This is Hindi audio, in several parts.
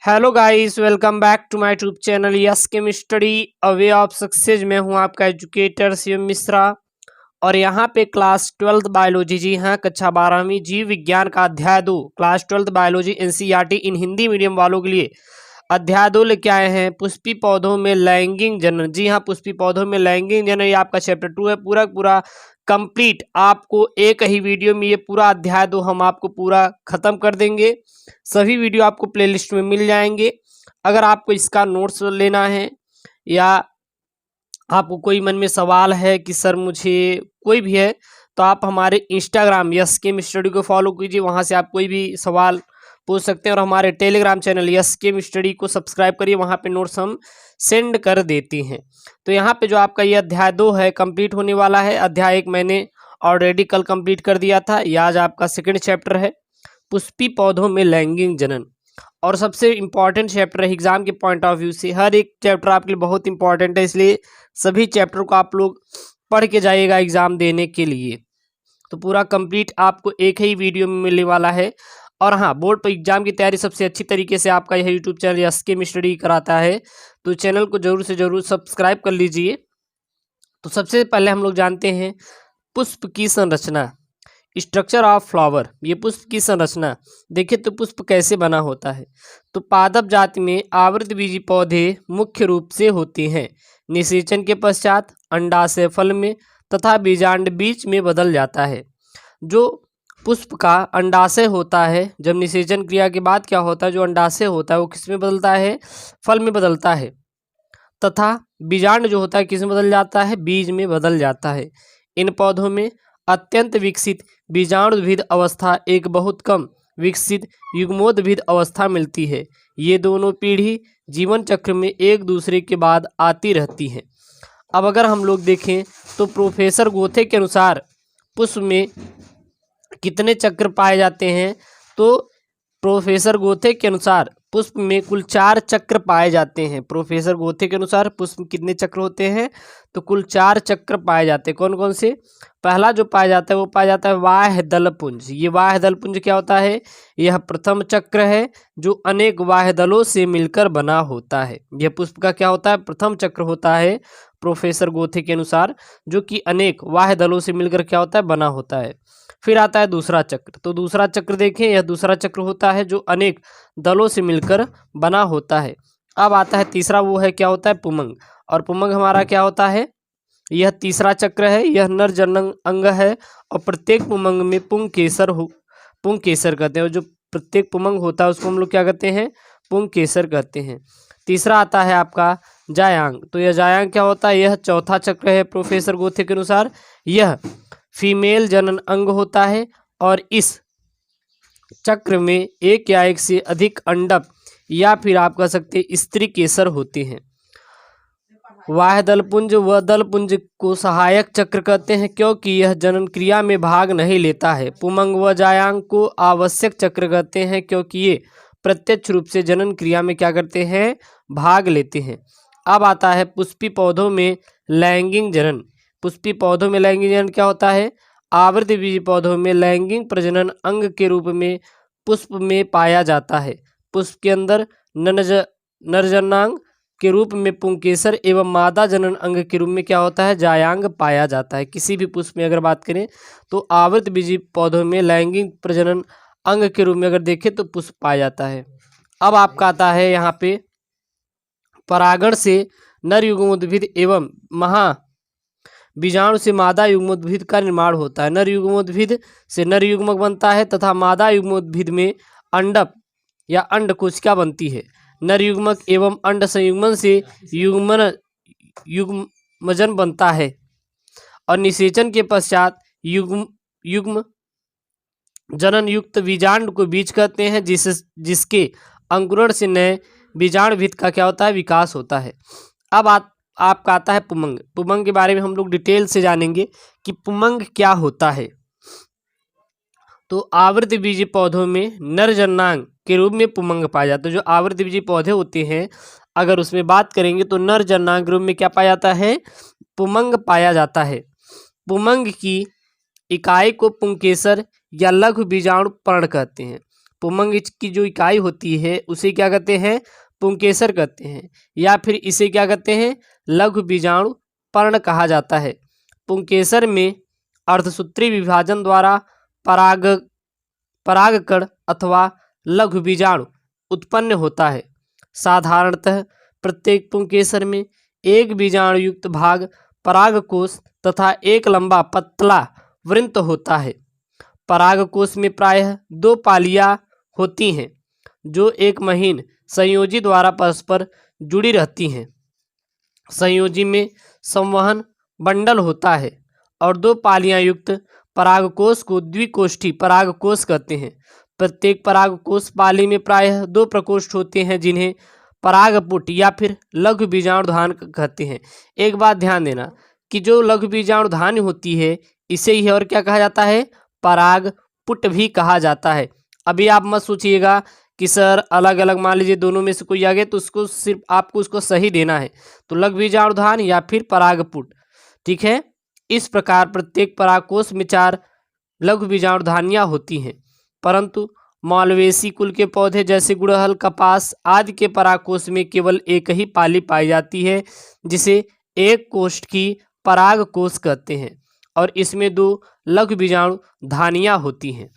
Hello guys, welcome back to my YouTube channel yes chem study a way of success. मैं हूं आपका एजुकेटर शिव मिश्रा और यहां पे क्लास 12th बायोलॉजी, जी हाँ, कक्षा 12वीं जीव विज्ञान का अध्याय 2 क्लास 12th बायोलॉजी एनसीईआरटी इन हिंदी मीडियम वालों के लिए अध्याय 2 लेके आए हैं। पुष्पी पौधों में लैंगिक जनन। जी हाँ, पुष्पी पौधों में लैंगिक जनन ये आपका चैप्टर 2 है। पूरा कंप्लीट आपको एक ही वीडियो में ये पूरा अध्याय 2 हम आपको पूरा खत्म कर देंगे। सभी वीडियो आपको प्लेलिस्ट में मिल जाएंगे। अगर आपको इसका नोट्स लेना है या आपको कोई मन में सवाल है कि सर मुझे कोई भी है, तो आप हमारे इंस्टाग्राम यस केम स्टडी को फॉलो कीजिए। वहां से आप कोई भी सवाल पूछ सकते हैं और हमारे Telegram channel yes chem study को सब्सक्राइब करिए। वहां पे नोट्स हम सेंड कर देते हैं। तो यहाँ पे जो आपका ये अध्याय 2 है कंप्लीट होने वाला है। अध्याय 1 मैंने ऑलरेडी कल कंप्लीट कर दिया था। ये आज आपका सेकंड चैप्टर है, पुष्पी पौधों में लैंगिक जनन, और सबसे इम्पॉर्टेंट चैप्टर है एग्जाम के पॉइंट ऑफ व्यू से। हर एक चैप्टर आपके लिए बहुत इंपॉर्टेंट है, इसलिए सभी चैप्टर को आप लोग पढ़ के जाइएगा एग्जाम देने के लिए। तो पूरा कंप्लीट आपको एक ही वीडियो में मिलने वाला है। और हाँ, बोर्ड पर एग्जाम की तैयारी सबसे अच्छी तरीके से आपका यह YouTube channel yes chem study कराता है, तो चैनल को जरूर से जरूर सब्सक्राइब कर लीजिए। तो सबसे पहले हम लोग जानते हैं पुष्प की संरचना, स्ट्रक्चर ऑफ फ्लावर। ये पुष्प की संरचना देखिए तो पुष्प कैसे बना होता है। तो पादप जाति में आवृतबीजी पौधे मुख्य रूप से होते हैं। निषेचन के पश्चात अंडाशय फल में तथा बीजांड बीज में बदल जाता है। जो पुष्प का अंडाशय होता है, जब निषेचन क्रिया के बाद क्या होता है, जो अंडाशय होता है वो किस में बदलता है, फल में बदलता है, तथा बीजांड जो होता है किस में बदल जाता है, बीज में बदल जाता है। इन पौधों में अत्यंत विकसित बीजाणुद्भिद अवस्था एक बहुत कम विकसित युग्मोद्भिद अवस्था मिलती है। ये दोनों पीढ़ी जीवन चक्र में एक दूसरे के बाद आती रहती हैं। अब अगर हम लोग देखें तो प्रोफेसर गोथे के अनुसार पुष्प में कितने चक्र पाए जाते हैं, तो प्रोफेसर गोथे के अनुसार पुष्प में कुल 4 चक्र पाए जाते हैं। प्रोफेसर गोथे के अनुसार पुष्प में कितने चक्र होते हैं, तो कुल 4 चक्र पाए जाते हैं। कौन कौन से? पहला जो पाया जाता है वो पाया जाता है बाह्य दलपुंज। ये बाह्य दलपुंज क्या होता है? यह प्रथम चक्र है जो अनेक बाह्य दलों से मिलकर बना होता है। यह पुष्प का क्या होता है? प्रथम चक्र होता है प्रोफेसर गोथे के अनुसार, जो कि अनेक बाह्य दलों से मिलकर क्या होता है, बना होता है। फिर आता है दूसरा चक्र। तो दूसरा चक्र देखें, यह दूसरा चक्र होता है जो अनेक दलों से मिलकर बना होता है। अब आता है तीसरा, वो है क्या होता है, पुमंग। और पुमंग हमारा क्या होता है? यह तीसरा चक्र है। यह नर जनन अंग है और प्रत्येक पुमंग में पुंग केसर कहते हैं। और जो प्रत्येक पुमंग होता है उसको हम लोग क्या कहते हैं, पुंग केसर कहते हैं। तीसरा आता है आपका जायांग। तो यह जायांग क्या होता है? यह चौथा चक्र है प्रोफेसर गोथे के अनुसार। यह फीमेल जनन अंग होता है और इस चक्र में एक या एक से अधिक अंडक या फिर आप कह सकते हैं स्त्री केसर होते हैं। बाह्य दलपुंज व दलपुंज को सहायक चक्र कहते हैं क्योंकि यह जनन क्रिया में भाग नहीं लेता है। पुमंग व जायांग को आवश्यक चक्र कहते हैं क्योंकि ये प्रत्यक्ष रूप से जनन क्रिया में क्या करते हैं, भाग लेते हैं। अब आता है पुष्पी पौधों में लैंगिक जनन। पुष्पी पौधों में लैंगिक जनन क्या होता है? आवृतबीजी पौधों में लैंगिक प्रजनन अंग के रूप में पुष्प में पाया जाता है। पुष्प के अंदर नरजनांग के रूप में पुंकेसर एवं मादा जनन अंग के रूप में क्या होता है, जायांग पाया जाता है। किसी भी पुष्प में अगर बात करें तो आवृतबीजी पौधों में लैंगिक प्रजनन अंग के रूप में अगर देखें तो पुष्प पाया जाता है। अब आपका आता है यहाँ पे परागण से नर युग्मोद्भिद एवं बीजाणु से मादा युग्मोद्भिद का निर्माण होता है। नर युग्मोद्भिद से नर युग्मक बनता है तथा मादा युग्मोद्भिद में अंडक या अंडकोश क्या बनती है, नर युग्मक एवं अंड संयुग्मन से युग्मजन बनता है। और निषेचन के पश्चात युग्म जनन युक्त बीजांड को बीज कहते हैं, जिसके अंकुरण से नए बीजाणुभिद का क्या होता है, विकास होता है। अब आपका आता है पुमंग। पुमंग के बारे में हम लोग डिटेल से जानेंगे कि पुमंग क्या होता है। तो आवृतबीजी पौधों में नरजनांग के रूप में पुमंग पाया जाता है। जो आवृतबीजी पौधे होते हैं अगर उसमें बात करेंगे तो नरजनांग के रूप में क्या पाया जाता है, पुमंग पाया जाता है। पुमंग की इकाई को पुंकेसर या लघु बीजाणु पर्ण कहते हैं। पुंमंग की जो इकाई होती है उसे क्या कहते हैं, पुंकेसर कहते हैं, या फिर इसे क्या कहते हैं, लघु बीजाणु पर्ण कहा जाता है। पुंकेसर में अर्धसूत्री विभाजन द्वारा परागकण अथवा लघु बीजाणु उत्पन्न होता है। साधारणतः प्रत्येक पुंकेसर में एक बीजाणु युक्त भाग परागकोश तथा एक लंबा पतला वृंत होता है। परागकोश में प्रायः 2 पालियां होती हैं जो एक महीन संयोजी द्वारा परस्पर जुड़ी रहती हैं। संयोजी में संवहन बंडल होता है और 2 पालियां युक्त परागकोश को द्विकोष्ठी परागकोश कहते हैं। प्रत्येक परागकोश पाली में प्रायः 2 प्रकोष्ठ होते हैं जिन्हें परागपुट या फिर लघु बीजाणुधान कहते हैं। एक बात ध्यान देना कि जो लघु बीजाणुधान होती है इसे ही और क्या कहा जाता है, परागपुट भी कहा जाता है। अभी आप मत सोचिएगा कि सर अलग अलग मान लीजिए दोनों में से कोई आ गया तो उसको सिर्फ आपको उसको सही देना है, तो लघु बीजाणुधान या फिर परागपुट, ठीक है। इस प्रकार प्रत्येक परागकोश में 4 लघु बीजाणुधानियां होती हैं, परंतु मालवेसी कुल के पौधे जैसे गुड़हल, कपास आदि के परागकोश में केवल एक ही पाली पाई जाती है जिसे एक कोष्ठ की परागकोश कहते हैं और इसमें 2 लघु बीजाणुधानियां होती हैं।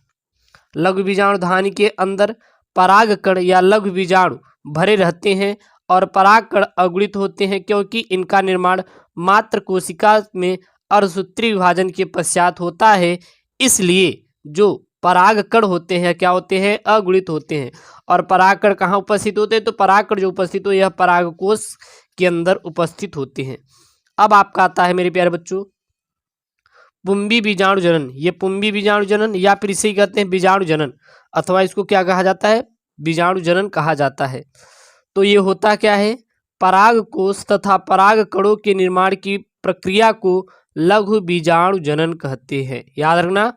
लघु बीजाणुधानी के अंदर परागकण या लघु बीजाणु भरे रहते हैं और परागकण अगुणित होते हैं क्योंकि इनका निर्माण मात्र कोशिका में अर्धसूत्री विभाजन के पश्चात होता है। इसलिए जो परागकण होते हैं क्या होते हैं, अगुणित होते हैं। और परागकण कहाँ उपस्थित होते हैं, तो परागकण जो उपस्थित हो यह परागकोश के अंदर उपस्थित होते हैं। अब आपका आता है मेरे प्यारे बच्चों पुंबी बीजाणु जनन। ये पुंबी बीजाणु जनन या फिर इसे कहते हैं बीजाणु जनन अथवा इसको क्या कहा जाता है, बीजाणु जनन कहा जाता है। तो ये होता क्या है, परागकोश तथा परागकणों के निर्माण की प्रक्रिया को लघु बीजाणु जनन कहते हैं। याद रखना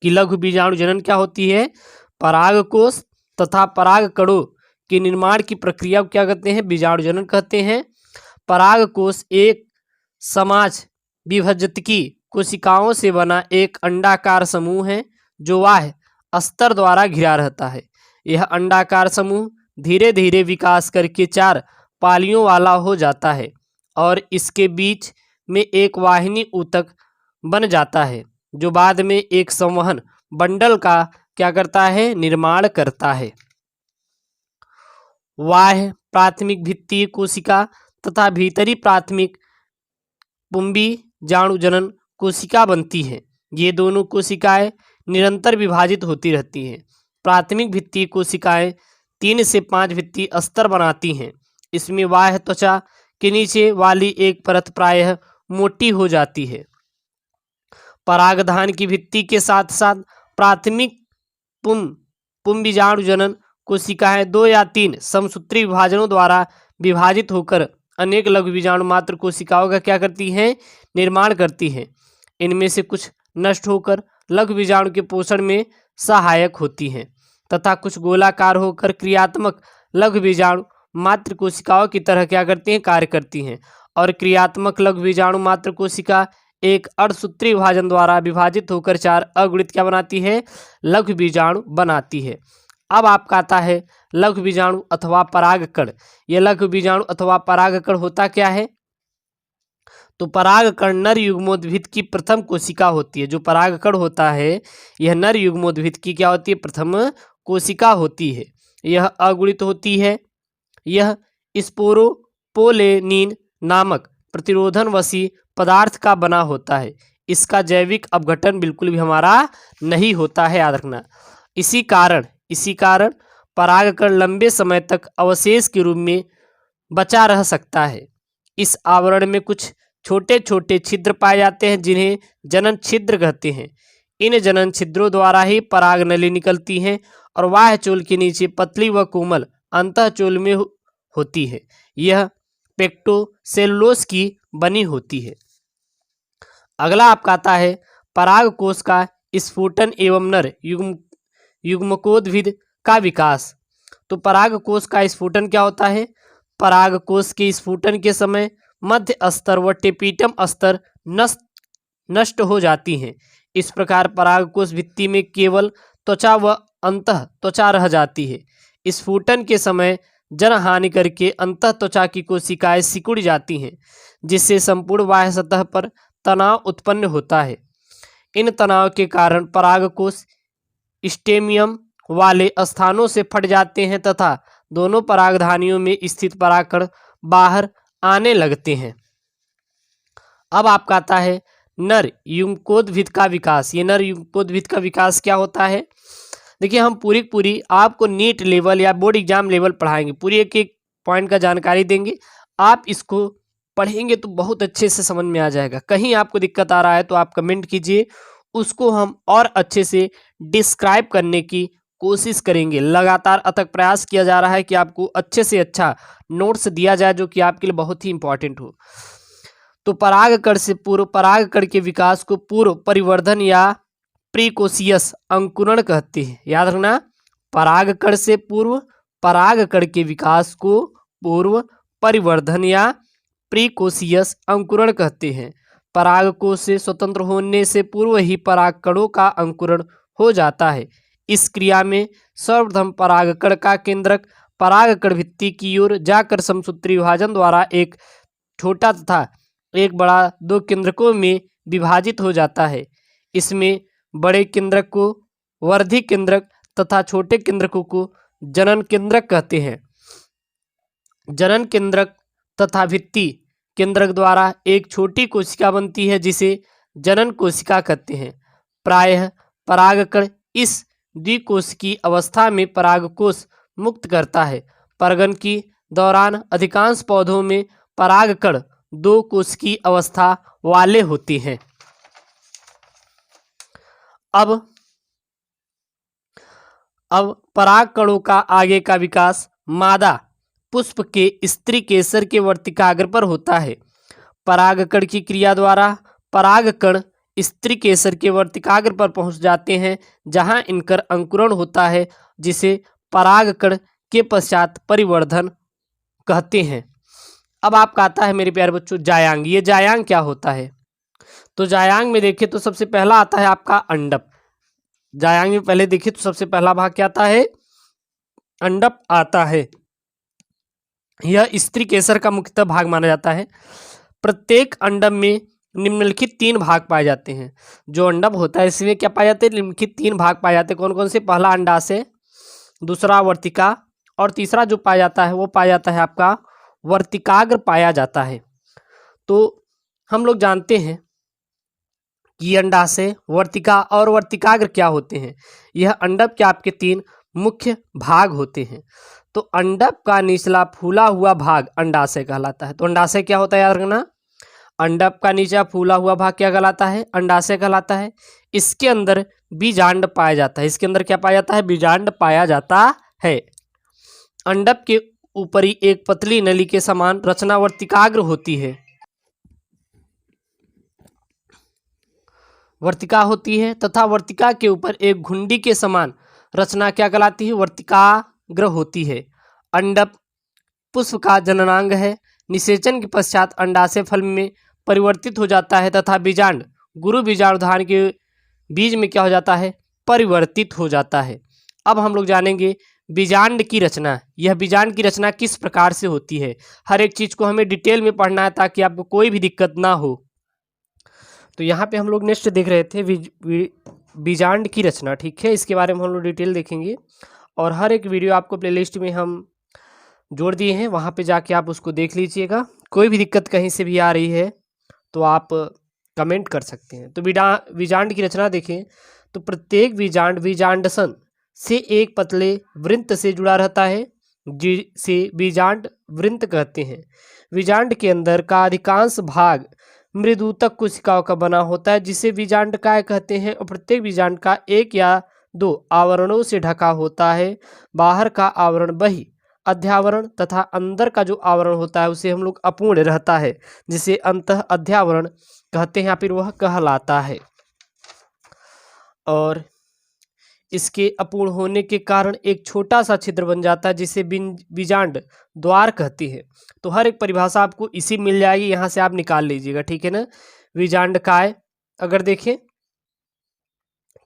कि लघु बीजाणु जनन क्या होती है, परागकोश तथा परागकणों के निर्माण की प्रक्रिया को क्या कहते हैं, बीजाणु जनन कहते हैं। परागकोश एक समाज विभज्यतकी कोशिकाओं से बना एक अंडाकार समूह है जो वाह्य अस्तर द्वारा घिरा रहता है। यह अंडाकार समूह धीरे धीरे विकास करके 4 पालियों वाला हो जाता है और इसके बीच में एक वाहिनी ऊतक बन जाता है जो बाद में एक संवहन बंडल का क्या करता है, निर्माण करता है। बाह्य प्राथमिक भित्तीय कोशिका तथा भीतरी प्राथमिक पुंबी जाणुजनन कोशिका बनती है। ये दोनों कोशिकाएं निरंतर विभाजित होती रहती हैं। प्राथमिक भित्तीय कोशिकाएं 3 से 5 भित्तीय अस्तर बनाती हैं। इसमें बाह्य त्वचा के नीचे वाली एक परत प्रायः मोटी हो जाती है। परागधान की भित्ति के साथ साथ प्राथमिक पुंबीजाणुजनन कोशिकाएं 2 या 3 समसूत्री विभाजनों द्वारा विभाजित होकर अनेक लघु बीजाणु मात्र कोशिकाओं का क्या करती हैं, निर्माण करती हैं। इनमें से कुछ नष्ट होकर लघु बीजाणु के पोषण में सहायक होती हैं तथा कुछ गोलाकार होकर क्रियात्मक लघु बीजाणु मात्र कोशिकाओं की तरह क्या करती हैं, कार्य करती हैं। और क्रियात्मक लघु बीजाणु मात्र कोशिका एक अर्धसूत्री विभाजन द्वारा विभाजित होकर 4 अगुणित क्या बनाती है, लघु बीजाणु बनाती है। अब आपका आता है लघु बीजाणु अथवा परागकण। यह लघु बीजाणु अथवा परागकण होता क्या है, तो परागकण नर युग्मोद्भिद की प्रथम कोशिका होती है। जो परागकण होता है यह नर युग्मोद्भिद की क्या होती है, प्रथम कोशिका होती है। यह अगुणित होती है। यह स्पोरोपोलेनिन नामक प्रतिरोधनवशी पदार्थ का बना होता है। इसका जैविक अपघटन बिल्कुल भी हमारा नहीं होता है, याद रखना। इसी कारण परागकण लंबे समय तक अवशेष के रूप में बचा रह सकता है। इस आवरण में कुछ छोटे छोटे छिद्र पाए जाते हैं जिन्हें जनन छिद्र कहते हैं। इन जनन छिद्रों द्वारा ही पराग नली निकलती हैं और बाह्य चोल के नीचे पतली व कोमल अंतःचोल में होती है। यह पेक्टोसेलुलोज की बनी होती है। अगला आपका आता है परागकोश का स्फुटन एवं नर युग्मकोद्भिद का विकास। तो परागकोश का स्फुटन क्या होता है, परागकोश के स्फुटन के समय मध्य अस्तर व टेपिटम अस्तर नष्ट हो जाती हैं। इस प्रकार परागकोश भित्ति में केवल त्वचा व अंतः त्वचा रह जाती है। स्फुटन के समय जन हानि करके अंतः त्वचा की कोशिकाएं सिकुड़ जाती हैं, जिससे संपूर्ण बाह्य सतह पर तनाव उत्पन्न होता है। इन तनाव के कारण परागकोश स्टेमियम वाले स्थानों से फट जाते हैं तथा दोनों परागधानियों में स्थित परागकण बाहर आने लगते हैं। अब आपका आता है नर युग्मकोद्भिद का विकास। ये नर युग्मकोद्भिद का विकास क्या होता है? देखिए, हम पूरी आपको नीट लेवल या बोर्ड एग्जाम लेवल पढ़ाएंगे, पूरी एक एक पॉइंट का जानकारी देंगे। आप इसको पढ़ेंगे तो बहुत अच्छे से समझ में आ जाएगा। कहीं आपको दिक्कत आ रहा है तो आप कमेंट कीजिए, उसको हम और अच्छे से डिस्क्राइब करने की कोशिश करेंगे। लगातार अथक प्रयास किया जा रहा है कि आपको अच्छे से अच्छा नोट्स दिया जाए जो कि आपके लिए बहुत ही इंपॉर्टेंट हो। तो परागकण से पूर्व परागकण के विकास को पूर्व परिवर्धन या प्रीकोशियस अंकुरण कहते हैं। याद रखना, परागकण से पूर्व परागकण के विकास को पूर्व परिवर्धन या प्रीकोशियस अंकुरण कहते हैं। परागकोश से स्वतंत्र होने से पूर्व ही परागकणों का अंकुरण हो जाता है। इस क्रिया में सर्वप्रथम परागकण का केंद्रक परागकण भित्ति की ओर जाकर समसूत्री विभाजन द्वारा एक छोटा तथा एक बड़ा दो केंद्रकों में विभाजित हो जाता है। इसमें बड़े केंद्रक को वर्धी केंद्रक तथा छोटे केंद्रकों को जनन केंद्रक कहते हैं। जनन केंद्रक तथा भित्ति केंद्रक द्वारा एक छोटी कोशिका बनती है जिसे जनन कोशिका कहते हैं। प्रायः परागकण इस द्विकोशिकी अवस्था में परागकोश मुक्त करता है। परागन के दौरान अधिकांश पौधों में परागकण दो कोशिकी अवस्था वाले होते हैं। अब परागकणों का आगे का विकास मादा पुष्प के स्त्री केसर के वर्तिकाग्र पर होता है। परागकण की क्रिया द्वारा परागकण स्त्री केसर के वर्तिकाग्र पर पहुंच जाते हैं, जहां इनका अंकुरण होता है, जिसे परागकण के पश्चात परिवर्धन कहते हैं। अब आपका आता है मेरे प्यारे बच्चों जायांग। ये जायांग क्या होता है? तो जायांग में देखिए तो सबसे पहला आता है आपका अंडप। जायांग में पहले देखिए तो सबसे पहला भाग क्या आता है? अंडप आता है। यह स्त्री केसर का मुख्यतः भाग माना जाता है। प्रत्येक अंडप में निम्नलिखित 3 भाग पाए जाते हैं। जो अंडप होता है इसमें क्या पाए जाते हैं? निम्नलिखित 3 भाग पाए जाते हैं। कौन कौन से? पहला अंडाशय, दूसरा वर्तिका और तीसरा जो पाया जाता है वो पाया जाता है आपका वर्तिकाग्र पाया जाता है। तो हम लोग जानते हैं कि अंडाशय, वर्तिका और वर्तिकाग्र क्या होते हैं। यह अंडप के आपके 3 मुख्य भाग होते हैं। तो अंडप का निचला फूला हुआ भाग अंडाशय कहलाता है। तो अंडाशय क्या होता है याद रखना, अंडप का नीचा फूला हुआ भाग क्या कहलाता है? अंडाशय कहलाता है। इसके अंदर बीजांड पाया जाता है। इसके अंदर क्या पाया जाता है? बीजांड पाया जाता है। अंडप के ऊपरी एक पतली नली के समान रचना वर्तिकाग्र होती है। वर्तिका होती है तथा वर्तिका के ऊपर एक घुंडी के समान रचना क्या कहलाती है? वर्तिकाग्र होती है। अंडप पुष्प का जननांग है। निषेचन के पश्चात अंडाशय फल में परिवर्तित हो जाता है तथा बीजांड गुरु बीजाणुधान के बीज में क्या हो जाता है? परिवर्तित हो जाता है। अब हम लोग जानेंगे बीजांड की रचना। यह बीजांड की रचना किस प्रकार से होती है। हर एक चीज को हमें डिटेल में पढ़ना है ताकि आपको कोई भी दिक्कत ना हो। तो यहाँ पे हम लोग नेक्स्ट देख रहे थे बीजांड की रचना, ठीक है। इसके बारे में हम लोग डिटेल देखेंगे और हर एक वीडियो आपको प्लेलिस्ट में हम जोड़ दिए हैं, वहाँ पे जाके आप उसको देख लीजिएगा। कोई भी दिक्कत कहीं से भी आ रही है तो आप कमेंट कर सकते हैं। तो बीजांड की रचना देखें तो प्रत्येक बीजांड बीजांडसन से एक पतले वृंत से जुड़ा रहता है, जिसे बीजांड वृंत कहते हैं। बीजांड के अंदर का अधिकांश भाग मृदुतक कोशिकाओं का बना होता है, जिसे बीजांडकाय कहते हैं। और प्रत्येक बीजांड का 1 या 2 आवरणों से ढका होता है। बाहर का आवरण बही अध्यावरण तथा अंदर का जो आवरण होता है उसे हम लोग अपूर्ण रहता है, जिसे अंतः अध्यावरण कहते हैं या फिर वह कहलाता है। और इसके अपूर्ण होने के कारण एक छोटा सा छिद्र बन जाता है, जिसे बीजांड द्वार कहती है। तो हर एक परिभाषा आपको इसी मिल जाएगी, यहाँ से आप निकाल लीजिएगा, ठीक है ना। बीजांडकाय अगर देखें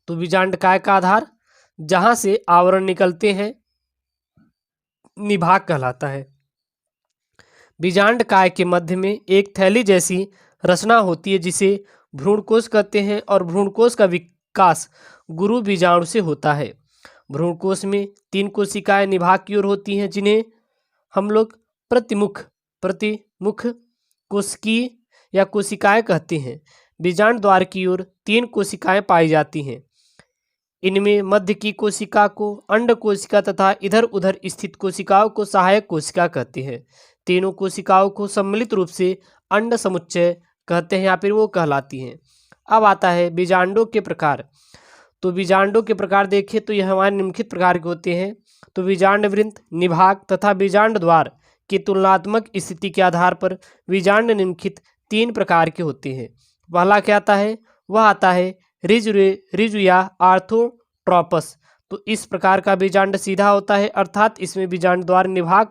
तो बीजांडकाय का आधार जहां से आवरण निकलते हैं निभाग कहलाता है। बीजांड काय के मध्य में एक थैली जैसी रचना होती है जिसे भ्रूणकोश कहते हैं और भ्रूणकोश का विकास गुरु बीजाणु से होता है। भ्रूणकोश में 3 कोशिकाएं निभाग की ओर होती हैं जिन्हें हम लोग प्रतिमुख कोशिकीय या कोशिकाएं कहते हैं। बीजांड द्वार की ओर 3 कोशिकाएं पाई जाती हैं। इनमें मध्य की कोशिका को अंड कोशिका तथा इधर उधर स्थित कोशिकाओं को सहायक कोशिका कहते हैं। तीनों कोशिकाओं को सम्मिलित रूप से अंड समुच्चय कहते हैं या फिर वो कहलाती हैं। अब आता है बीजांडों के प्रकार। तो बीजांडों के प्रकार देखें तो यह हमारे निम्नलिखित प्रकार के होते हैं। तो बीजांड वृंत, निभाग तथा बीजांड द्वार की तुलनात्मक स्थिति के आधार पर बीजांड निम्नलिखित 3 प्रकार के होते हैं। पहला क्या आता है? वह आता है रिज या आर्थोट्रोपस। तो इस प्रकार का बीजांड सीधा होता है, अर्थात इसमें बीजांड द्वार, निभाग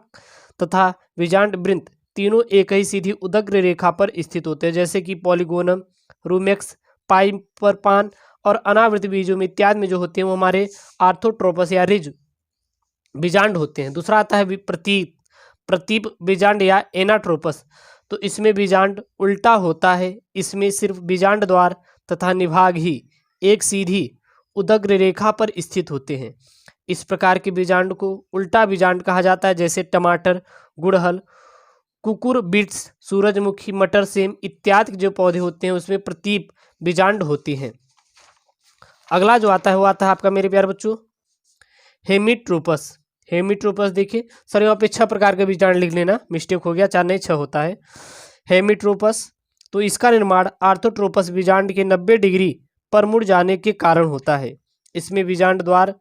तथा बीजांड वृंत तीनों एक ही सीधी उदग्र रेखा पर स्थित होते हैं, जैसे कि पॉलीगोनम, रूमेक्स, पाइपरपान और अनावृत बीजों में इत्यादि में जो होते हैं वो हमारे आर्थोट्रोपस या रिज बीजांड होते हैं। दूसरा आता है प्रतीप बीजांड या एनाट्रोपस। तो इसमें बीजांड उल्टा होता है, इसमें सिर्फ बीजांड द्वार तथा निभाग ही एक सीधी उदग्र रेखा पर स्थित होते हैं। इस प्रकार के बीजांड को उल्टा बीजांड कहा जाता है, जैसे टमाटर, गुड़हल, कुकुर बीट्स, सूरजमुखी, मटर, सेम इत्यादि जो पौधे होते हैं उसमें प्रतीप बीजांड होती हैं। अगला जो आता है वो आता है आपका मेरे प्यारे बच्चों हेमिट्रोपस। हेमिट्रोपस देखिए सर यहाँ पे 6 प्रकार के बीजांड लिख लेना, मिस्टेक हो गया, 4 नहीं 6 होता है हेमिट्रोपस। तो इसका निर्माण आर्थोट्रोपस बीजांड के 90 डिग्री पर मुड़ जाने के कारण होता है। इसमें बीजांड द्वार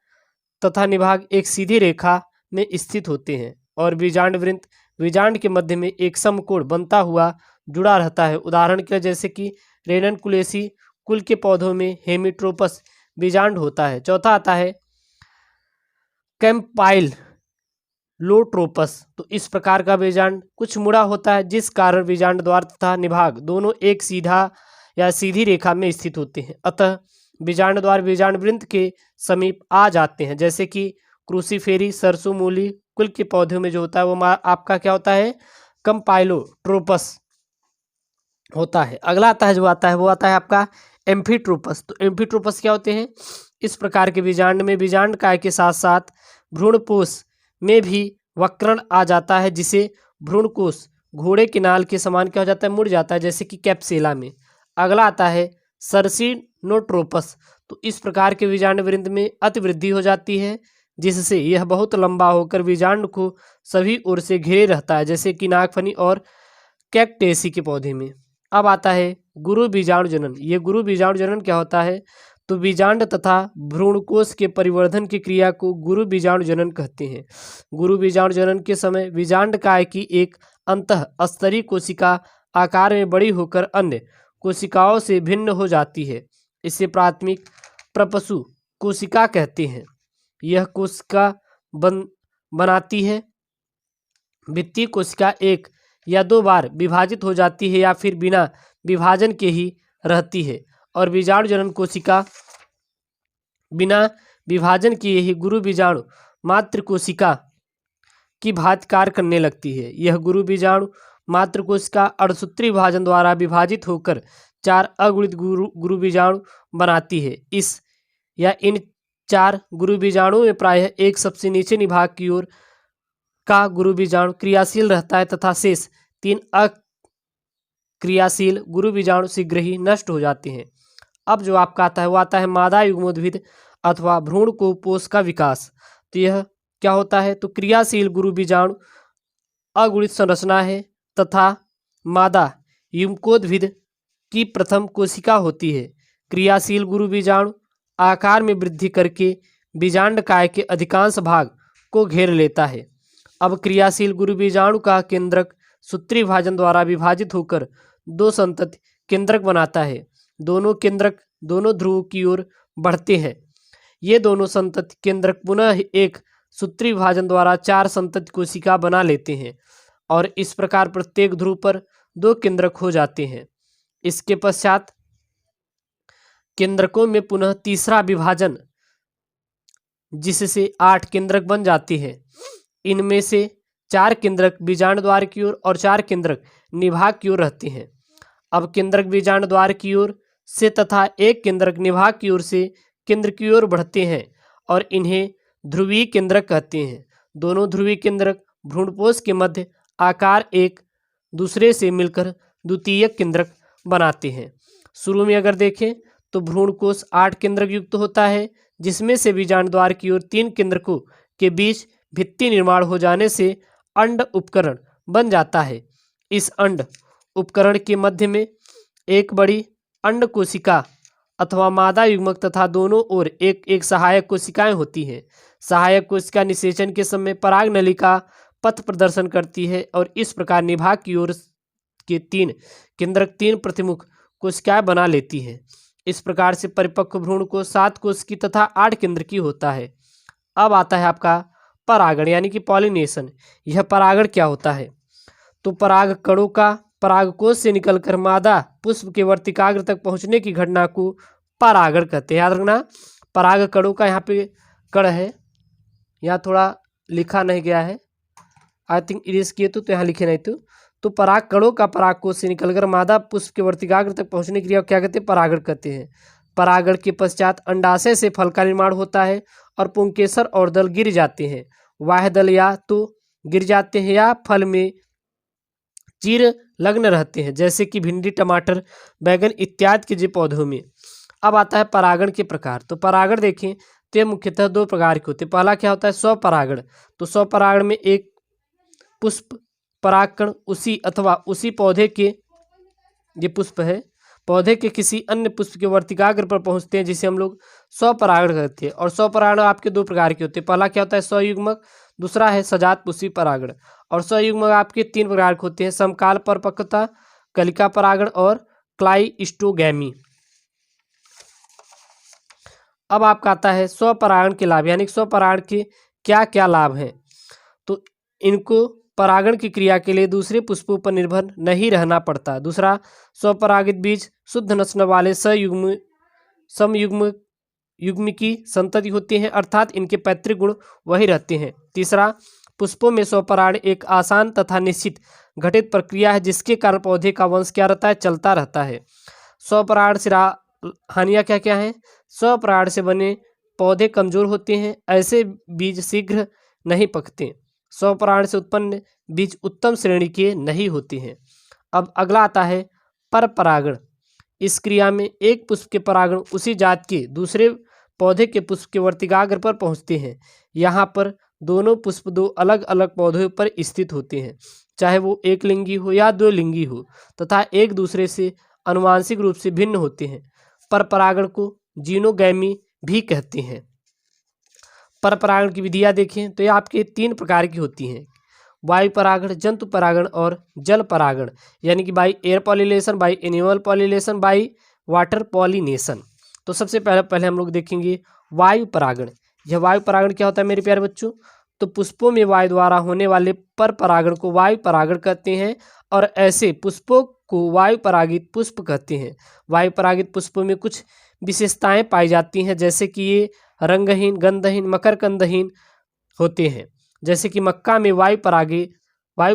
तथा निभाग एक सीधी रेखा में स्थित होते हैं और बीजांड वृंत बीजांड के मध्य में एक समकोण बनता हुआ जुड़ा रहता है। उदाहरण के जैसे कि रेननकुलेसी कुल के पौधों में हेमिट्रोपस बीजांड होता है। चौथा आता है कैम्पाइल लोट्रोपस। तो इस प्रकार का बीजांड कुछ मुड़ा होता है जिस कारण बीजांड द्वार तथा निभाग दोनों एक सीधा या सीधी रेखा में स्थित होते हैं, अतः बीजांड द्वार बीजांड वृंत के समीप आ जाते हैं, जैसे कि क्रूसीफेरी, सरसों, मूली कुल के पौधों में जो होता है वो आपका क्या होता है कंपाइलोट्रोपस होता है। अगला आता है जो आता है वो आता है आपका एम्फीट्रोपस। तो एम्फीट्रोपस क्या होते हैं? इस प्रकार के बीजांड में बीजांड काय के साथ साथ भ्रूणपोष में भी वक्रण आ जाता है, जिसे भ्रूणकोश घोड़े के नाल के समान क्या हो जाता है, मुड़ जाता है, जैसे कि कैप्सेला में। अगला आता है सर्सिनोट्रोपस। तो इस प्रकार के बीजांड वृंत में अतिवृद्धि हो जाती है जिससे यह बहुत लंबा होकर बीजांड को सभी ओर से घेरे रहता है, जैसे कि नागफनी और कैक्टेसी के पौधे में। अब आता है गुरु बीजाणु जनन। ये गुरु बीजाणु जनन क्या होता है? तो बीजांड तथा भ्रूणकोश के परिवर्धन की क्रिया को गुरु बीजाणु जनन कहते हैं। गुरु बीजाणु जनन के समय बीजांड काय की एक अंतःस्तरीय कोशिका आकार में बड़ी होकर अन्य कोशिकाओं से भिन्न हो जाती है। इसे प्राथमिक प्रपसु कोशिका कहते हैं। यह कोशिका बनाती है भित्ति कोशिका 1 या 2 बार विभाजित हो जाती है या फिर बिना विभाजन के ही रहती है, और बीजाणु जनन कोशिका बिना विभाजन किए ही गुरु बीजाणु मात्र कोशिका की भांति कार्य करने लगती है। यह गुरु बीजाणु मात्र कोशिका अणुसूत्री विभाजन द्वारा विभाजित होकर 4 अगुणित गुरु बीजाणु बनाती है। इन 4 गुरु बीजाणुओं में प्रायः एक सबसे नीचे निभाग की ओर का गुरु बीजाणु क्रियाशील रहता है तथा शेष 3 अक्रियाशील गुरु बीजाणु शीघ्र ही नष्ट हो जाते हैं। अब जो आपका आता है वो आता है मादा युग्मोद्भिद अथवा भ्रूण कोश का विकास। तो यह क्या होता है? तो क्रियाशील गुरु बीजाणु अगुणित संरचना है तथा मादा युग्मकोद्भिद की प्रथम कोशिका होती है। क्रियाशील गुरु बीजाणु आकार में वृद्धि करके बीजांड काय के अधिकांश भाग को घेर लेता है। अब क्रियाशील गुरु बीजाणु का केंद्रक सूत्री विभाजन द्वारा विभाजित होकर 2 संतति केंद्रक बनाता है। दोनों केंद्रक दोनों ध्रुव की ओर बढ़ते हैं। ये दोनों संतति केंद्रक पुनः एक सूत्री विभाजन द्वारा 4 संतति कोशिका बना लेते हैं और इस प्रकार प्रत्येक ध्रुव पर 2 केंद्रक हो जाते हैं। इसके पश्चात केंद्रकों में पुनः तीसरा विभाजन जिससे 8 केंद्रक बन जाती है। इनमें से 4 केंद्रक बीजांड द्वार की ओर और 4 केंद्रक निभाग की ओर रहते हैं। अब केंद्रक बीजांड द्वार की ओर से तथा एक केंद्रक निभाग की ओर से केंद्र की ओर बढ़ते हैं और इन्हें ध्रुवीय केंद्रक कहते हैं। दोनों ध्रुवीय केंद्रक भ्रूणपोष के मध्य आकार एक दूसरे से मिलकर द्वितीयक केंद्रक बनाते हैं। शुरू में अगर देखें तो भ्रूणकोष 8 केंद्रक युक्त होता है, जिसमें से बीजांड द्वार की ओर 3 केंद्रकों के बीच भित्ति निर्माण हो जाने से अंड उपकरण बन जाता है। इस अंड उपकरण के मध्य में एक बड़ी अंड कोशिका अथवा मादा युग्मक तथा दोनों ओर एक एक सहायक कोशिकाएं होती हैं। सहायक कोशिका निषेचन के समय पराग नली का पथ प्रदर्शन करती है और इस प्रकार निभाग की ओर के 3 केंद्रक 3 प्रतिमुख कोशिकाएं बना लेती है। इस प्रकार से परिपक्व भ्रूण को 7 कोशिकी तथा 8 केंद्र की होता है। अब आता है आपका परागण यानी कि पॉलिनेशन। यह परागण क्या होता है? तो पराग कणों का परागकोश से निकलकर मादा पुष्प के वर्तिकाग्र तक पहुंचने की घटना को परागण कहते हैं। याद रखना, पराग कणों का यहाँ पे कण है, यहाँ थोड़ा लिखा नहीं गया है, आई थिंक इरेज किए तो यहाँ लिखे नहीं तो पराग कणों का परागकोश से निकलकर मादा पुष्प के वर्तिकाग्र तक पहुंचने की क्रिया क्या कहते हैं? परागण कहते हैं। परागण के पश्चात अंडाशय से फल का निर्माण होता है और पुंकेसर और दल गिर जाते हैं। वाह्य दल या तो गिर जाते हैं या फल में चीर लग्न रहते हैं, जैसे कि भिंडी, टमाटर, बैगन इत्यादि के पौधों में। अब आता है परागण के प्रकार। तो परागण देखें तो ये मुख्यतः 2 प्रकार के होते हैं। पहला क्या होता है? स्वपरागण। तो स्वपरागण में एक पुष्प परागकण उसी अथवा उसी पौधे के, ये पुष्प है, पौधे के किसी अन्य पुष्प के वर्तिकाग्र पर पहुंचते हैं, जिसे हम लोग स्वपरागण कहते हैं। और स्वपरागण आपके 2 प्रकार के होते हैं। पहला क्या होता है? स्वयुग्मक, दूसरा है सजात पुष्पी परागण। और स्वयुग्मक आपके 3 प्रकार के होते हैं: समकाल परिपक्वता, कलिका परागण और क्लाइस्टोगैमी। अब आपका आता है स्वपरागण के लाभ, यानी स्वपरागण के क्या क्या लाभ हैं। तो इनको परागण की क्रिया के लिए दूसरे पुष्पों पर निर्भर नहीं रहना पड़ता। दूसरा, स्वपरागित बीज शुद्ध नस्ल वाले समयुग्मी संतति होती हैं, अर्थात इनके पैतृक गुण वही रहते हैं। तीसरा, पुष्पों में स्वपरागण एक आसान तथा निश्चित घटित प्रक्रिया है, जिसके कारण पौधे का वंश क्या रहता है? चलता रहता है। स्वपरागण से हानियाँ क्या क्या हैं? स्वपरागण से बने पौधे कमजोर होते हैं, ऐसे बीज शीघ्र नहीं पकते। स्वपरागण से उत्पन्न बीज उत्तम श्रेणी के नहीं होते हैं। अब अगला आता है परपरागण। इस क्रिया में एक पुष्प के परागण उसी जात के दूसरे पौधे के पुष्प के वर्तिकाग्र पर पहुंचते हैं। यहाँ पर दोनों पुष्प 2 अलग अलग पौधों पर स्थित होते हैं, चाहे वो एक लिंगी हो या 2 लिंगी हो, तथा एक दूसरे से आनुवांशिक रूप से भिन्न होते हैं। परपरागण को जीनोगैमी भी कहते हैं। परपरागण की विधियाँ देखें तो ये आपके 3 प्रकार की होती हैं: वायु परागण, जंतु परागण और जल परागण, यानी कि by air pollination, by animal pollination, by water pollination. तो सबसे पहले हम लोग देखेंगे वायु परागण। यह वायु परागण क्या होता है मेरे प्यारे बच्चों? तो पुष्पों में वायु द्वारा होने वाले पर परागण को वायु परागण कहते हैं और ऐसे पुष्पों को वायु परागित पुष्प कहते हैं। वायु परागित पुष्पों में कुछ विशेषताएं पाई जाती हैं, जैसे कि ये रंगहीन, गंधहीन, मकरकंदहीन होते हैं। जैसे कि मक्का में वायु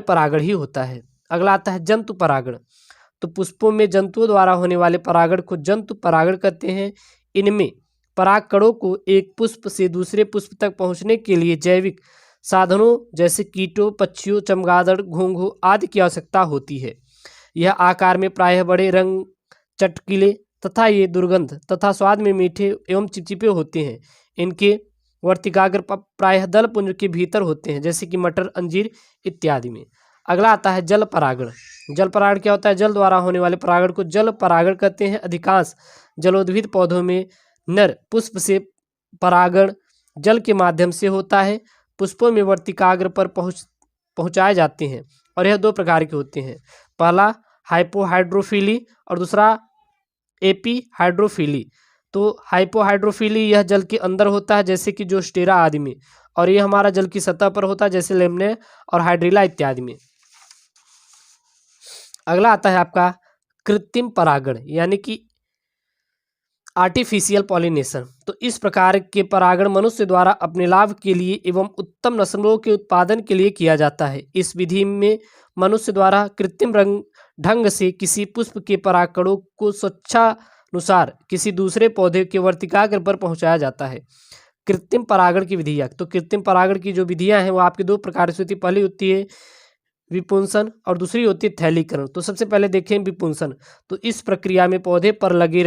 परागण ही होता है। अगला आता है जंतु परागण। तो पुष्पों में जंतुओं द्वारा होने वाले परागण को जंतु परागण कहते हैं। इनमें परागकणों को एक पुष्प से दूसरे पुष्प तक पहुंचने के लिए जैविक साधनों जैसे कीटों, पक्षियों, चमगादड़, घोंघों आदि की आवश्यकता होती है। यह आकार में प्रायः बड़े, रंग चटकीले तथा ये दुर्गंध तथा स्वाद में मीठे एवं चिपचिपे होते हैं। इनके वर्तिकाग्र प्रायः दल पुंज के भीतर होते हैं, जैसे कि मटर, अंजीर इत्यादि में। अगला आता है जल परागण। जल परागण क्या होता है? जल द्वारा होने वाले परागण को जल परागण कहते हैं। अधिकांश जलोद्भिद पौधों में नर पुष्प से परागण जल के माध्यम से होता है। पुष्पों में वर्तिकाग्र पर पहुँचाए जाते हैं और यह 2 प्रकार के होते हैं। पहला हाइपोहाइड्रोफिली और दूसरा एपीहाइड्रोफिली। तो हाइपोहाइड्रोफिली यह जल के अंदर होता है, जैसे कि जोस्टेरा आदि में, और यह हमारा जल की सतह पर होता है, जैसे लेमने और हाइड्रिला इत्यादि में। अगला आता है आपका कृत्रिम परागण, यानी कि आर्टिफिशियल पॉलिनेशन। तो इस प्रकार के परागण मनुष्य द्वारा अपने लाभ के लिए एवं उत्तम नस्लों के उत्पादन के लिए किया जाता है। इस विधि में मनुष्य द्वारा कृत्रिम ढंग से किसी पुष्प के परागकणों को स्वेच्छानुसार किसी दूसरे पौधे के वर्तिकाग्र पर पहुंचाया जाता है। कृत्रिम परागण की विधियाँ। तो कृत्रिम परागण की जो विधियाँ हैं वो आपकी दो प्रकार से होती है। पहली होती है विपुंसन और दूसरी होती है थैलीकरण। तो सबसे पहले देखें विपुंसन। तो इस प्रक्रिया में पौधे पर लगे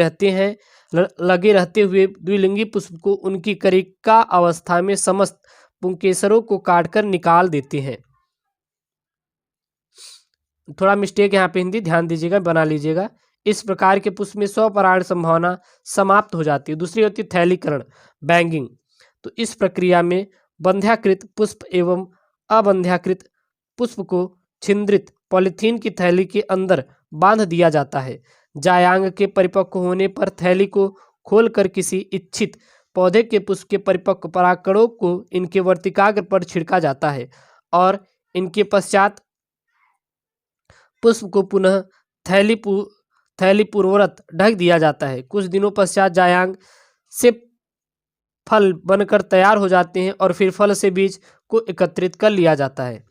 रहते हुए द्विलिंगी पुष्प को उनकी करिका अवस्था में समस्त पुंकेसरों को काटकर निकाल देते हैं। थोड़ा मिस्टेक यहाँ पे हिंदी ध्यान दीजिएगा, बना लीजिएगा। इस प्रकार के पुष्प में स्वपरागण संभावना समाप्त हो जाती है। दूसरी होती है थैलीकरण, बैंगिंग। तो इस प्रक्रिया में बंध्याकृत पुष्प एवं अबंध्याकृत पुष्प को छिद्रित पॉलीथीन की थैली के अंदर बांध दिया जाता है। जायांग के परिपक्व होने पर थैली को खोलकर किसी इच्छित पौधे के पुष्प के परिपक्व परागकणों को इनके वर्तिकाग्र पर छिड़का जाता है और इनके पश्चात पुष्प को पुनः थैली पूर्ववत ढक दिया जाता है। कुछ दिनों पश्चात जायांग से फल बनकर तैयार हो जाते हैं और फिर फल से बीज को एकत्रित कर लिया जाता है।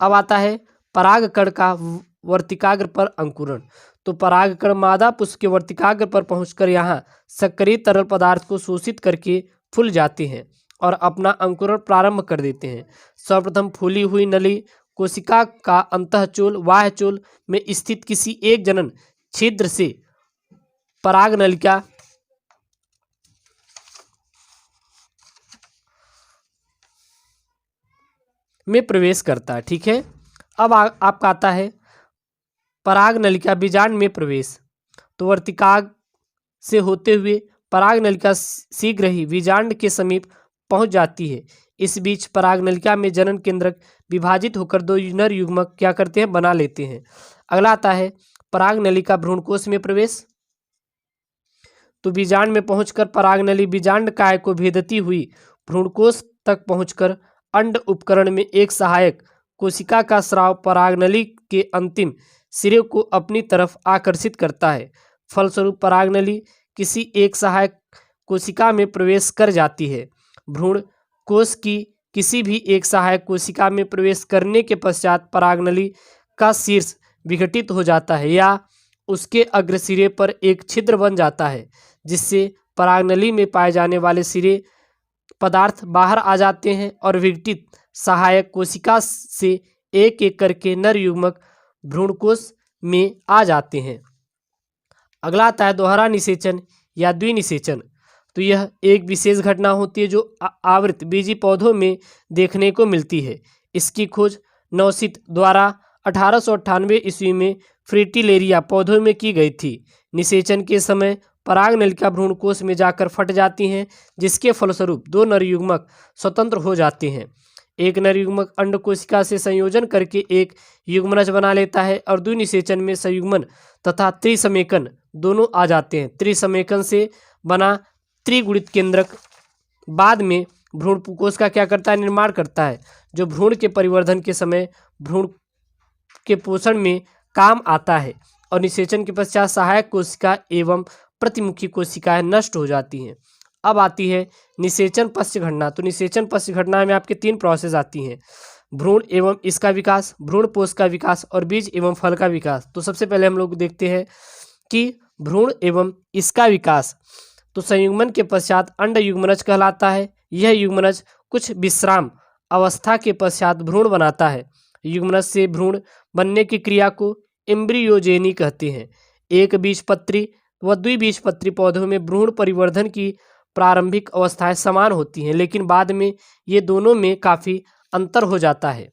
अब आता है परागकण का वर्तिकाग्र पर अंकुरण। तो परागकण मादा पुष्प के वर्तिकाग्र पर पहुंचकर यहाँ सक्रिय तरल पदार्थ को शोषित करके फूल जाते हैं और अपना अंकुरण प्रारंभ कर देते हैं। सर्वप्रथम फूली हुई नली कोशिका का अंतःचूल बाह्यचूल में स्थित किसी एक जनन छिद्र से पराग नलिका में प्रवेश करता है। ठीक है। अब आपका आता है पराग नलिका बीजांड में प्रवेश। तो वर्तिकाग्र से होते हुए पराग नलिका शीघ्र ही बीजांड के समीप पहुंच जाती है। इस बीच पराग नलिका में जनन केंद्रक विभाजित होकर दो नर युग्मक क्या करते हैं, बना लेते हैं। अगला आता है पराग नलिका भ्रूणकोश में प्रवेश। तो बीजांड में पहुंचकर पराग नली बीजांड काय को भेदती हुई भ्रूणकोश तक पहुंचकर अंड उपकरण में एक सहायक कोशिका का स्राव परागनली के अंतिम सिरे को अपनी तरफ आकर्षित करता है। फलस्वरूप परागनली किसी एक सहायक कोशिका में प्रवेश कर जाती है। भ्रूण कोश की किसी भी एक सहायक कोशिका में प्रवेश करने के पश्चात परागनली का शीर्ष विघटित हो जाता है या उसके अग्रसिरे पर एक छिद्र बन जाता है, जिससे परागनली में पाए जाने वाले सिरे पदार्थ बाहर आ जाते हैं और विघटित सहायक कोशिका से एक एक करके नर युग्मक भ्रूणकोश में आ जाते हैं। अगला आता है दोहरा निषेचन या द्विनिषेचन। तो यह एक विशेष घटना होती है जो आवृत बीजी पौधों में देखने को मिलती है। इसकी खोज नौसित द्वारा 1898 ईस्वी में फ्रिटिलेरिया पौधों में की गई थी। निषेचन के समय पराग नलिका भ्रूणकोश में जाकर फट जाती हैं, जिसके फलस्वरूप दो नर युग्मक स्वतंत्र हो जाते हैं। एक नर युग्मक अंड कोशिका से संयोजन करके एक युग्मनज बना लेता है और द्विनिषेचन में संयुग्मन तथा त्रिसमेकन दोनों आ जाते हैं। त्रिसमेकन से बना त्रिगुणित केंद्रक बाद में भ्रूणकोश का क्या करता है, निर्माण करता है, जो भ्रूण के परिवर्धन के समय भ्रूण के पोषण में काम आता है। और निषेचन के पश्चात सहायक कोशिका एवं प्रतिमुखी कोशिकाएं नष्ट हो जाती हैं। अब आती है निषेचन पश्च घटना। तो निषेचन पश्च घटना में आपके तीन प्रोसेस आती हैं, भ्रूण एवं इसका विकास, भ्रूण पोष का विकास और बीज एवं फल का विकास। तो सबसे पहले हम लोग देखते हैं कि भ्रूण एवं इसका विकास। तो संयुग्मन के पश्चात अंड युग्मनज कहलाता है। यह युग्मनज कुछ विश्राम अवस्था के पश्चात भ्रूण बनाता है। युग्मनज से भ्रूण बनने की क्रिया को एम्ब्रियोजेनी कहते हैं। एक बीजपत्री व द्विबीजपत्री पौधों में भ्रूण परिवर्धन की प्रारंभिक अवस्थाएं समान होती हैं, लेकिन बाद में ये दोनों में काफ़ी अंतर हो जाता है।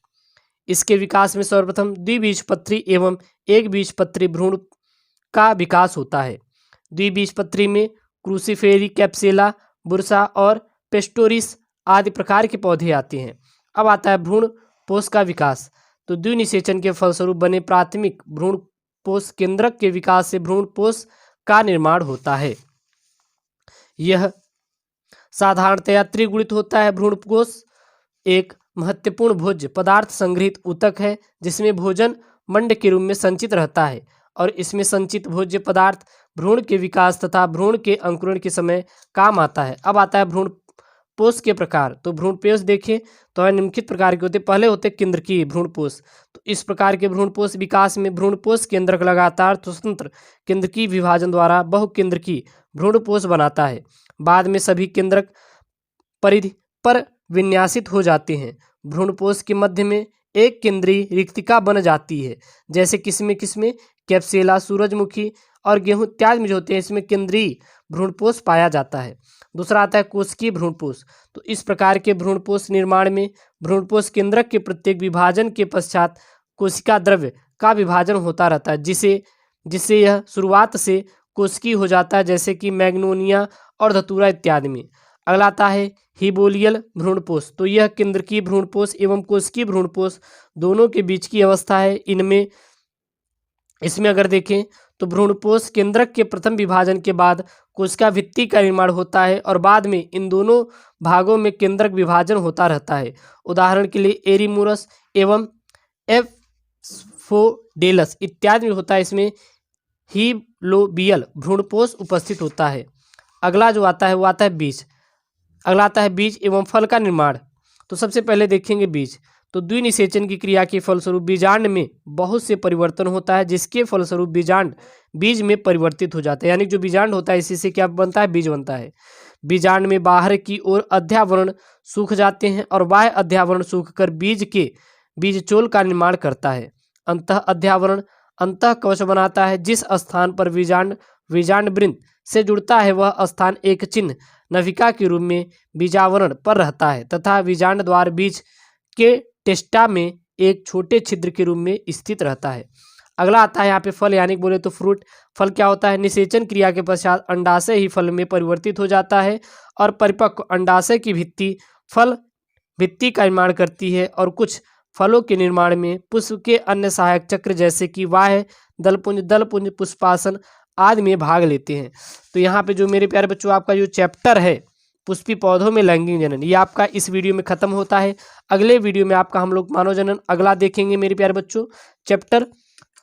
इसके विकास में सर्वप्रथम द्विबीजपत्री एवं एक बीजपत्री भ्रूण का विकास होता है। द्विबीजपत्री में क्रूसीफेरी, कैप्सेला, बुरसा और पेस्टोरिस आदि प्रकार के पौधे आते हैं। अब आता है भ्रूण पोष का विकास। तो द्विनिषेचन के फलस्वरूप बने प्राथमिक भ्रूण पोष केंद्रक के विकास से भ्रूण पोष का निर्माण होता है। यह साधारणतया त्रिगुणित होता है। भ्रूण कोश एक महत्वपूर्ण भोज्य पदार्थ संग्रहित ऊतक है, जिसमें भोजन मंड के रूप में संचित रहता है और इसमें संचित भोज्य पदार्थ भ्रूण के विकास तथा भ्रूण के अंकुरण के समय काम आता है। अब आता है भ्रूणपोष के प्रकार। तो भ्रूणपोष देखें तो निम्नलिखित प्रकार के होते हैं। पहले होते केंद्रकीय भ्रूणपोष। तो इस प्रकार के भ्रूणपोष विकास में भ्रूणपोष केंद्रक लगातार स्वतंत्र केंद्रकीय विभाजन द्वारा बहुकेंद्रकीय भ्रूणपोष बनाता है। बाद में सभी केंद्रक परिधि पर विन्यासित हो जाते हैं। भ्रूणपोष के मध्य में एक केंद्रीय रिक्तिका बन जाती है, जैसे किसमें कैप्सेला, सूरजमुखी और गेहूं इत्यादि में जो होते हैं इसमें केंद्रीय भ्रूणपोष पाया जाता है। दूसरा आता है कोशिकीय भ्रूणपोष। तो इस प्रकार के भ्रूणपोष निर्माण में भ्रूणपोष केंद्रक के प्रत्येक विभाजन के पश्चात कोशिका द्रव्य का विभाजन होता रहता है, जिससे यह शुरुआत से कोशिकीय हो जाता है, जैसे कि मैग्नोनिया और धतूरा इत्यादि में। अगला आता है हिबोलियल भ्रूणपोष। तो यह केंद्रकीय भ्रूणपोष एवं कोशिकीय भ्रूणपोष दोनों के बीच की अवस्था है। इसमें अगर देखें तो भ्रूणपोष केंद्रक के प्रथम विभाजन के बाद कोशिका भित्ति का निर्माण होता है और बाद में इन दोनों भागों में केंद्रक विभाजन होता रहता है। उदाहरण के लिए एरीमोरस एवं एफोडेलस इत्यादि में होता है, इसमें हिबोलियल भ्रूणपोष उपस्थित होता है। अगला जो आता है वो आता है बीज। अगला आता है बीज एवं फल का निर्माण। तो सबसे पहले देखेंगे बीज। तो द्विनिषेचन की क्रिया के फलस्वरूप बीजांड में बहुत से परिवर्तन होता है, जिसके फलस्वरूप बीजांड बीज में परिवर्तित हो जाता है। यानी जो बीजांड होता है इसी से क्या बनता है, बीज बनता है। बीजांड में बाहर की ओर अध्यावरण सूख जाते हैं और बाह्य अध्यावरण सूखकर बीज के बीजचोल का निर्माण करता है। अंतः अध्यावरण अंतः कवच बनाता है। जिस स्थान पर बीजांड वृंत से जुड़ता है वह स्थान एक चिन्ह नविका के रूप में बीजावरण पर रहता है तथा बीजांड द्वार बीज के टेस्टा में एक छोटे छिद्र के रूप में स्थित रहता है। अगला आता है यहाँ पे फल, यानी बोले तो फ्रूट। फल क्या होता है, निषेचन क्रिया के पश्चात अंडाशय ही फल में परिवर्तित हो जाता है और परिपक्व अंडाशय की भित्ति फल भित्ति का निर्माण करती है और कुछ फलों के निर्माण में पुष्प के अन्य सहायक चक्र जैसे कि वाह्य, दलपुंज, पुष्पासन आदि में भाग लेते हैं। तो यहाँ पे जो मेरे प्यारे बच्चों आपका जो चैप्टर है पुष्पी पौधों में लैंगिक जनन, ये आपका इस वीडियो में खत्म होता है। अगले वीडियो में आपका हम लोग मानव जनन अगला देखेंगे मेरे प्यारे बच्चों। चैप्टर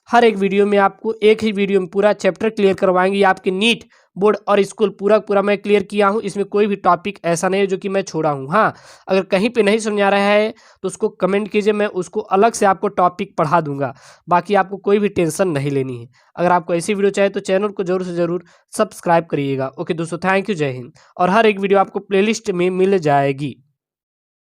हर एक वीडियो में आपको एक ही वीडियो में पूरा चैप्टर क्लियर करवाएंगे। ये आपके नीट बोर्ड और स्कूल पूरा मैं क्लियर किया हूँ। इसमें कोई भी टॉपिक ऐसा नहीं है जो कि मैं छोड़ा हूँ। हाँ, अगर कहीं पे नहीं समझ आ रहा है तो उसको कमेंट कीजिए, मैं उसको अलग से आपको टॉपिक पढ़ा दूंगा। बाकी आपको कोई भी टेंशन नहीं लेनी है। अगर आपको ऐसी वीडियो चाहिए तो चैनल को जरूर से जरूर सब्सक्राइब करिएगा। ओके दोस्तों, थैंक यू, जय हिंद। और हर एक वीडियो आपको प्लेलिस्ट में मिल जाएगी।